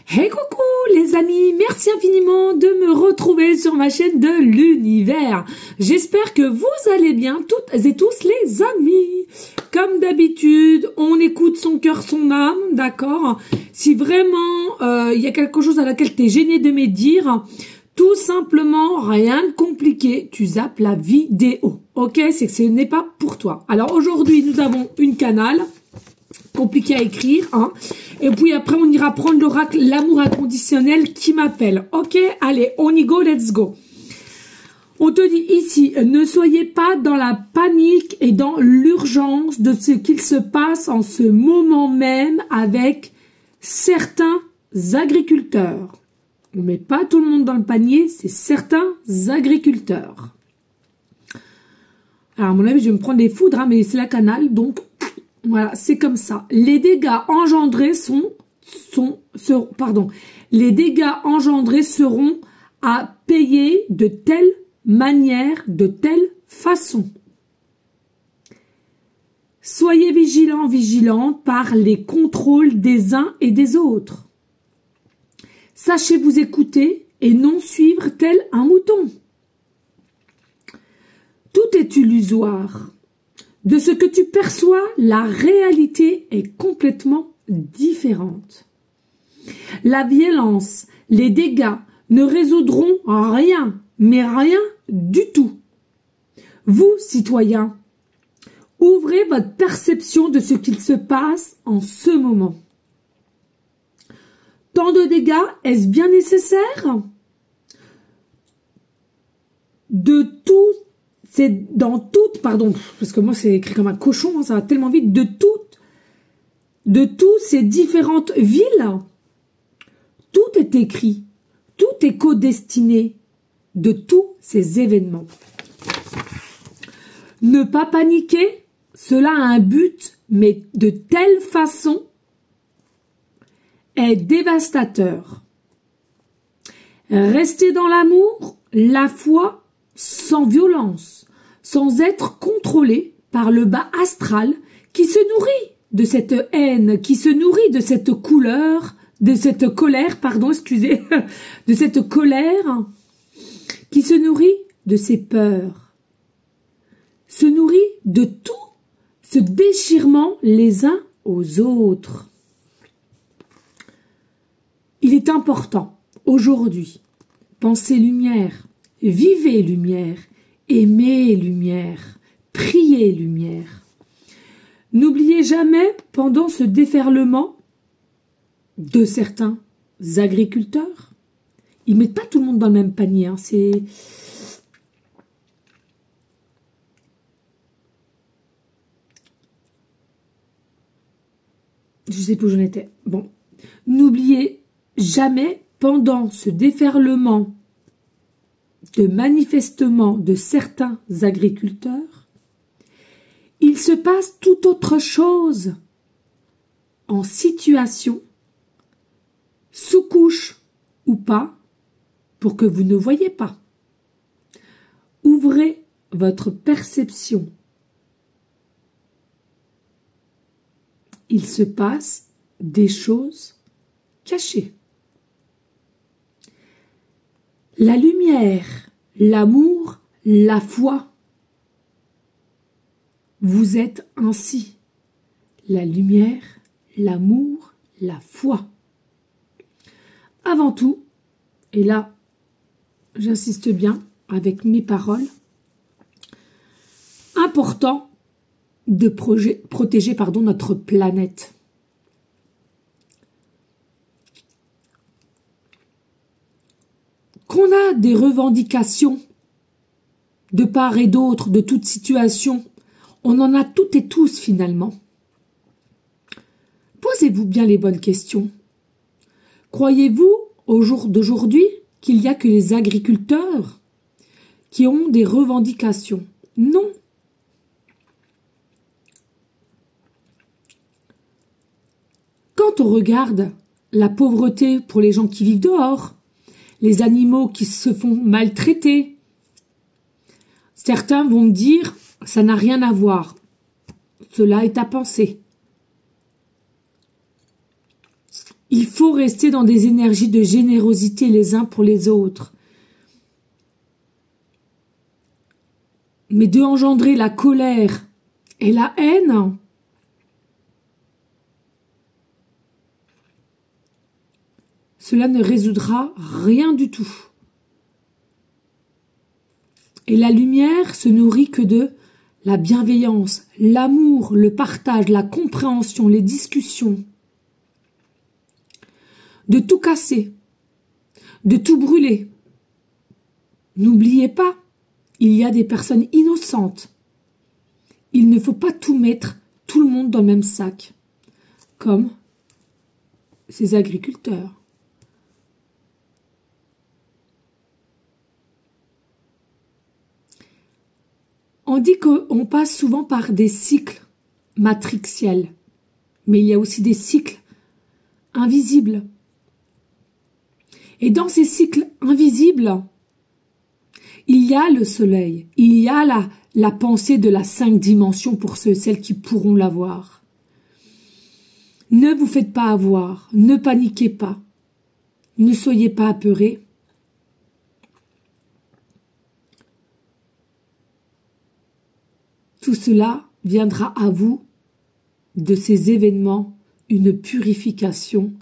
Hey coucou les amis, merci infiniment de me retrouver sur ma chaîne de l'univers. J'espère que vous allez bien toutes et tous les amis. Comme d'habitude, on écoute son cœur, son âme, d'accord? Si vraiment il y a quelque chose à laquelle tu es gêné de me dire, tout simplement, rien de compliqué, tu zappes la vidéo, ok? C'est que ce n'est pas pour toi. Alors aujourd'hui, nous avons une canal compliqué à écrire, hein. Et puis après, on ira prendre l'oracle l'amour inconditionnel qui m'appelle. Ok, allez, on y go, let's go. On te dit ici, ne soyez pas dans la panique et dans l'urgence de ce qu'il se passe en ce moment même avec certains agriculteurs. On ne met pas tout le monde dans le panier, c'est certains agriculteurs. Alors, à mon avis, je vais me prendre des foudres, hein, mais c'est la canal, donc voilà, c'est comme ça. Les dégâts engendrés les dégâts engendrés seront à payer de telle manière, de telle façon. Soyez vigilants, vigilantes par les contrôles des uns et des autres. Sachez vous écouter et non suivre tel un mouton. Tout est illusoire. De ce que tu perçois, la réalité est complètement différente. La violence, les dégâts ne résoudront rien, mais rien du tout. Vous, citoyens, ouvrez votre perception de ce qu'il se passe en ce moment. Tant de dégâts, est-ce bien nécessaire? C'est dans toutes, pardon, parce que moi c'est écrit comme un cochon, hein, ça va tellement vite, de toutes ces différentes villes, tout est écrit, tout est codestiné de tous ces événements. Ne pas paniquer, cela a un but, mais de telle façon est dévastateur. Restez dans l'amour, la foi, sans violence, sans être contrôlé par le bas astral qui se nourrit de cette haine, qui se nourrit de cette de cette colère, de cette colère, qui se nourrit de ses peurs, se nourrit de tout ce déchirement les uns aux autres. Il est important, aujourd'hui, pensez lumière, vivez lumière, aimez lumière, priez lumière. N'oubliez jamais, pendant ce déferlement de certains agriculteurs, ils mettent pas tout le monde dans le même panier, hein, c'est... Je sais plus où j'en étais. Bon. N'oubliez jamais, pendant ce déferlement de manifestement de certains agriculteurs, il se passe tout autre chose en situation, sous couche ou pas, pour que vous ne voyez pas. Ouvrez votre perception. Il se passe des choses cachées. La lumière, l'amour, la foi. Vous êtes ainsi. La lumière, l'amour, la foi. Avant tout, et là, j'insiste bien avec mes paroles, important de protéger notre planète. Qu'on a des revendications de part et d'autre, de toute situation, on en a toutes et tous finalement. Posez-vous bien les bonnes questions. Croyez-vous, au jour d'aujourd'hui, qu'il n'y a que les agriculteurs qui ont des revendications? Non. Quand on regarde la pauvreté pour les gens qui vivent dehors, les animaux qui se font maltraiter, certains vont me dire, ça n'a rien à voir. Cela est à penser. Il faut rester dans des énergies de générosité les uns pour les autres. Mais de engendrer la colère et la haine, cela ne résoudra rien du tout. Et la lumière se nourrit que de la bienveillance, l'amour, le partage, la compréhension, les discussions. De tout casser, de tout brûler. N'oubliez pas, il y a des personnes innocentes. Il ne faut pas tout mettre, tout le monde dans le même sac, comme ces agriculteurs. On dit qu'on passe souvent par des cycles matriciels, mais il y a aussi des cycles invisibles. Et dans ces cycles invisibles, il y a le soleil, il y a la pensée de la 5 dimensions pour ceux et celles qui pourront l'avoir. Ne vous faites pas avoir, ne paniquez pas, ne soyez pas apeurés. Tout cela viendra à vous de ces événements, une purification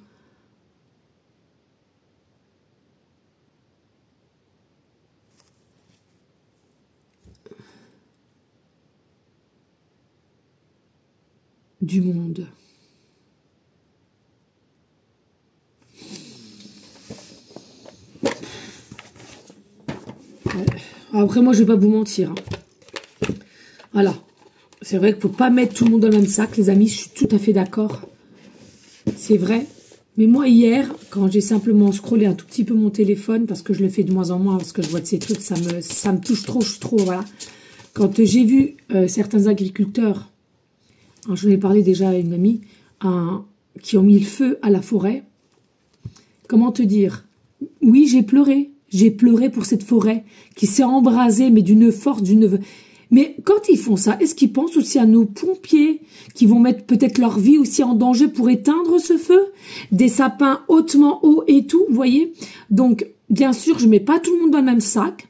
du monde. Après, moi, je vais pas vous mentir. Voilà. C'est vrai qu'il ne faut pas mettre tout le monde dans le même sac, les amis. Je suis tout à fait d'accord. C'est vrai. Mais moi, hier, quand j'ai simplement scrollé un tout petit peu mon téléphone, parce que je le fais de moins en moins, parce que je vois de ces trucs, ça me touche trop, je suis trop, voilà. Quand j'ai vu certains agriculteurs, j'en ai parlé déjà à une amie, qui ont mis le feu à la forêt. Comment te dire? Oui, j'ai pleuré. J'ai pleuré pour cette forêt qui s'est embrasée, mais d'une force, d'une... Mais quand ils font ça, est-ce qu'ils pensent aussi à nos pompiers qui vont mettre peut-être leur vie aussi en danger pour éteindre ce feu? Des sapins hautement hauts et tout, vous voyez? Donc, bien sûr, je mets pas tout le monde dans le même sac.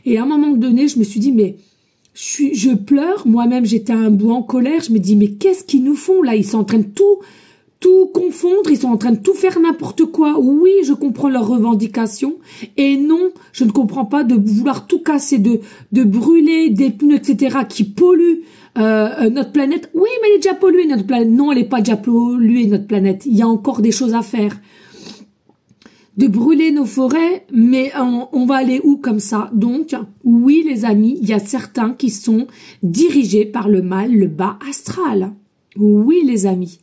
Et à un moment donné, je me suis dit, mais je pleure. Moi-même, j'étais un bout en colère. Je me dis, mais qu'est-ce qu'ils nous font là? Ils sont en train de tout confondre, ils sont en train de tout faire n'importe quoi. Oui, je comprends leurs revendications. Et non, je ne comprends pas de vouloir tout casser, de brûler des pneus, etc., qui polluent notre planète. Oui, mais elle est déjà polluée, notre planète. Non, elle n'est pas déjà polluée, notre planète. Il y a encore des choses à faire. De brûler nos forêts, mais on va aller où comme ça? Donc, oui, les amis, il y a certains qui sont dirigés par le mal, le bas astral. Oui, les amis.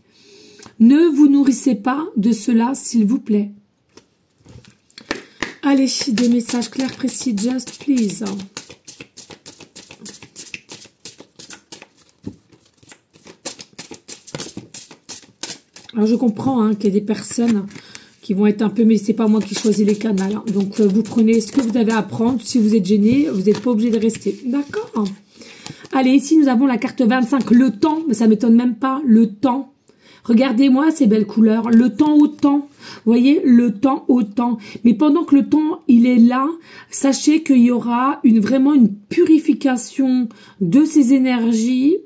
Ne vous nourrissez pas de cela, s'il vous plaît. Allez, des messages clairs, précis, just please. Alors, je comprends qu'il y a des personnes qui vont être un peu, mais c'est pas moi qui choisis les canaux. Donc, vous prenez ce que vous avez à prendre. Si vous êtes gêné, vous n'êtes pas obligé de rester. D'accord. Allez, ici, nous avons la carte 25, le temps. Mais ça m'étonne même pas, le temps. Regardez-moi ces belles couleurs, le temps au temps, vous voyez, le temps au temps. Mais pendant que le temps, il est là, sachez qu'il y aura vraiment une purification de ces énergies.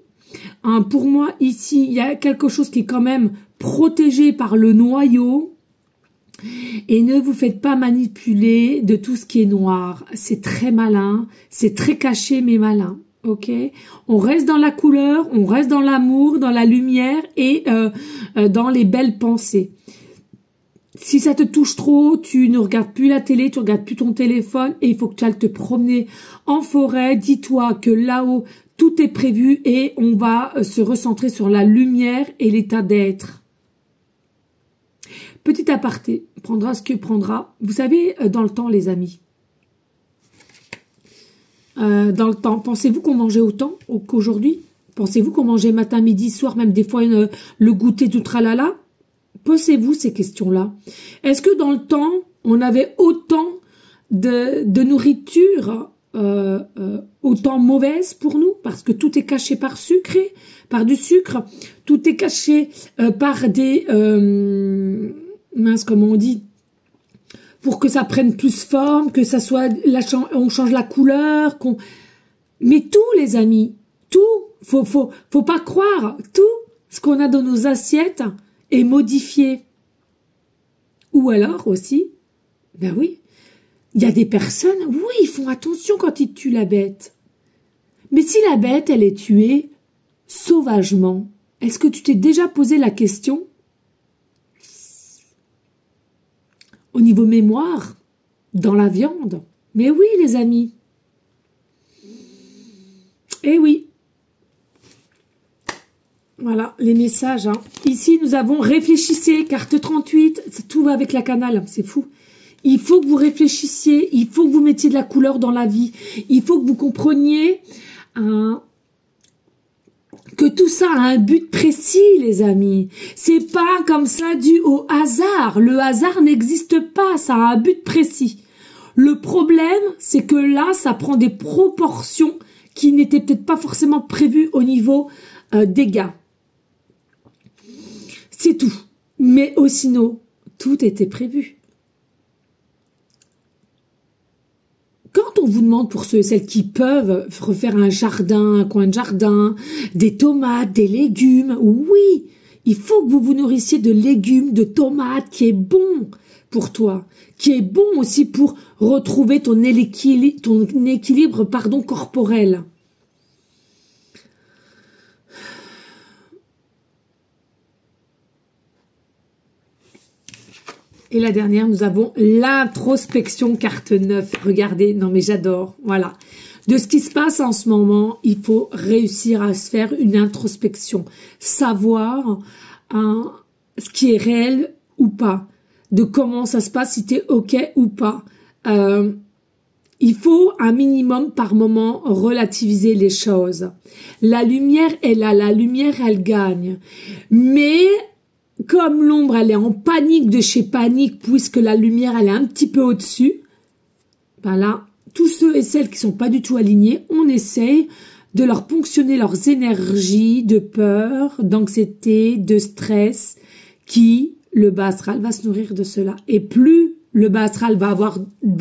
Pour moi, ici, il y a quelque chose qui est quand même protégé par le noyau. Et ne vous faites pas manipuler de tout ce qui est noir. C'est très malin, c'est très caché mais malin. Ok, on reste dans la couleur, on reste dans l'amour, dans la lumière et dans les belles pensées. Si ça te touche trop, tu ne regardes plus la télé, tu ne regardes plus ton téléphone et il faut que tu ailles te promener en forêt. Dis-toi que là-haut, tout est prévu et on va se recentrer sur la lumière et l'état d'être. Petit aparté, prendra ce que prendra. Vous savez, dans le temps, les amis, dans le temps, pensez-vous qu'on mangeait autant qu'aujourd'hui? Pensez-vous qu'on mangeait matin, midi, soir, même des fois le goûter tout tralala? Posez-vous ces questions-là. Est-ce que dans le temps, on avait autant de nourriture autant mauvaise pour nous, parce que tout est caché par du sucre, tout est caché par des mince, comment on dit, pour que ça prenne plus forme, que ça soit on change la couleur, mais tout, les amis, tout, faut pas croire, tout ce qu'on a dans nos assiettes est modifié. Ou alors aussi, ben oui, il y a des personnes, oui, ils font attention quand ils tuent la bête. Mais si la bête, elle est tuée sauvagement, est-ce que tu t'es déjà posé la question au niveau mémoire, dans la viande? Mais oui, les amis. Eh oui. Voilà, les messages. Hein. Ici, nous avons réfléchissez, carte 38. Tout va avec la canale, c'est fou. Il faut que vous réfléchissiez, il faut que vous mettiez de la couleur dans la vie. Il faut que vous compreniez que tout ça a un but précis, les amis. C'est pas comme ça dû au hasard. Le hasard n'existe pas, ça a un but précis. Le problème, c'est que là, ça prend des proportions qui n'étaient peut-être pas forcément prévues au niveau dégâts. C'est tout. Mais sinon, tout était prévu. Quand on vous demande, pour ceux et celles qui peuvent refaire un jardin, un coin de jardin, des tomates, des légumes, oui, il faut que vous vous nourrissiez de légumes, de tomates, qui est bon pour toi, qui est bon aussi pour retrouver ton équilibre corporel. Et la dernière, nous avons l'introspection, carte 9. Regardez, non mais j'adore, voilà. De ce qui se passe en ce moment, il faut réussir à se faire une introspection. Savoir ce qui est réel ou pas. De comment ça se passe, si tu es OK ou pas. Il faut un minimum par moment relativiser les choses. La lumière est là, la lumière elle gagne. Mais comme l'ombre, elle est en panique de chez panique, puisque la lumière, elle est un petit peu au-dessus, ben là, tous ceux et celles qui sont pas du tout alignés, on essaye de leur ponctionner leurs énergies de peur, d'anxiété, de stress, le bas astral va se nourrir de cela. Et plus le bas astral va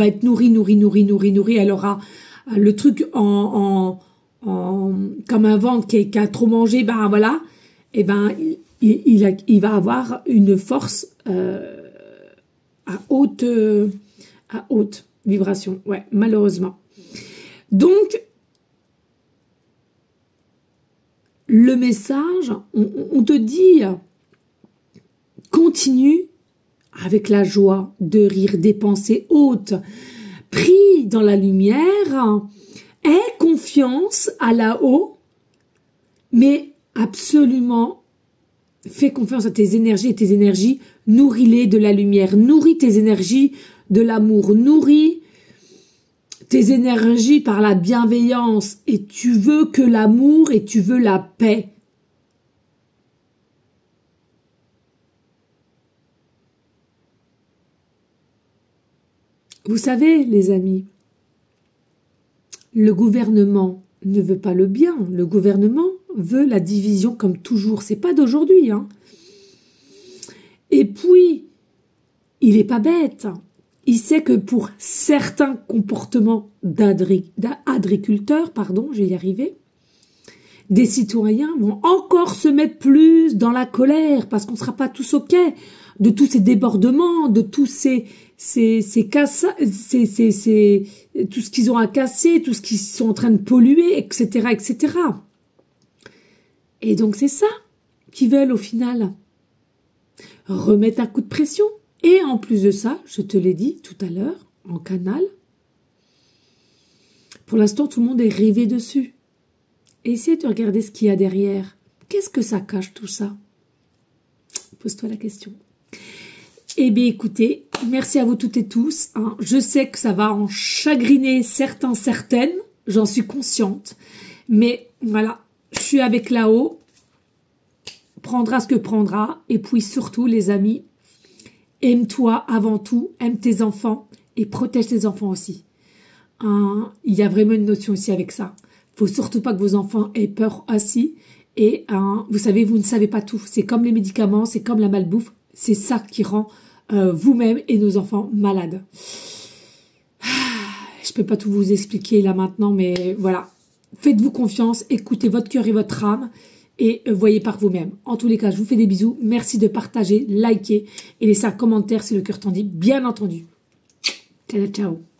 être nourri, elle aura le truc comme un ventre qui a trop mangé, ben voilà, et ben il va avoir une force à haute vibration, ouais, malheureusement. Donc, le message, on te dit, continue avec la joie de rire des pensées hautes, prie dans la lumière, aie confiance à là-haut, mais absolument fais confiance à tes énergies et tes énergies, nourris-les de la lumière, nourris tes énergies de l'amour, nourris tes énergies par la bienveillance et tu veux que l'amour et tu veux la paix. Vous savez, les amis, le gouvernement ne veut pas le bien, le gouvernement veut la division comme toujours, c'est pas d'aujourd'hui, hein. Et puis, il est pas bête, il sait que pour certains comportements d'agriculteurs, je vais y arriver, des citoyens vont encore se mettre plus dans la colère, parce qu'on ne sera pas tous OK de tous ces débordements, de tous tout ce qu'ils ont à casser, tout ce qu'ils sont en train de polluer, etc., etc. Et donc c'est ça qu'ils veulent au final. Remettre un coup de pression. Et en plus de ça, je te l'ai dit tout à l'heure, en canal, pour l'instant tout le monde est rivé dessus. Essaye de regarder ce qu'il y a derrière. Qu'est-ce que ça cache tout ça? Pose-toi la question. Eh bien écoutez, merci à vous toutes et tous. Hein. Je sais que ça va en chagriner certaines, j'en suis consciente. Mais voilà, je suis avec là-haut, prendra ce que prendra. Et puis surtout les amis, aime-toi avant tout, aime tes enfants et protège tes enfants aussi. il y a vraiment une notion aussi avec ça. Faut surtout pas que vos enfants aient peur aussi. Et vous savez, vous ne savez pas tout. C'est comme les médicaments, c'est comme la malbouffe. C'est ça qui rend vous-même et nos enfants malades. Je peux pas tout vous expliquer là maintenant, mais voilà. Faites-vous confiance, écoutez votre cœur et votre âme et voyez par vous-même. En tous les cas, je vous fais des bisous. Merci de partager, liker et laisser un commentaire si le cœur t'en dit, bien entendu. Ciao, ciao.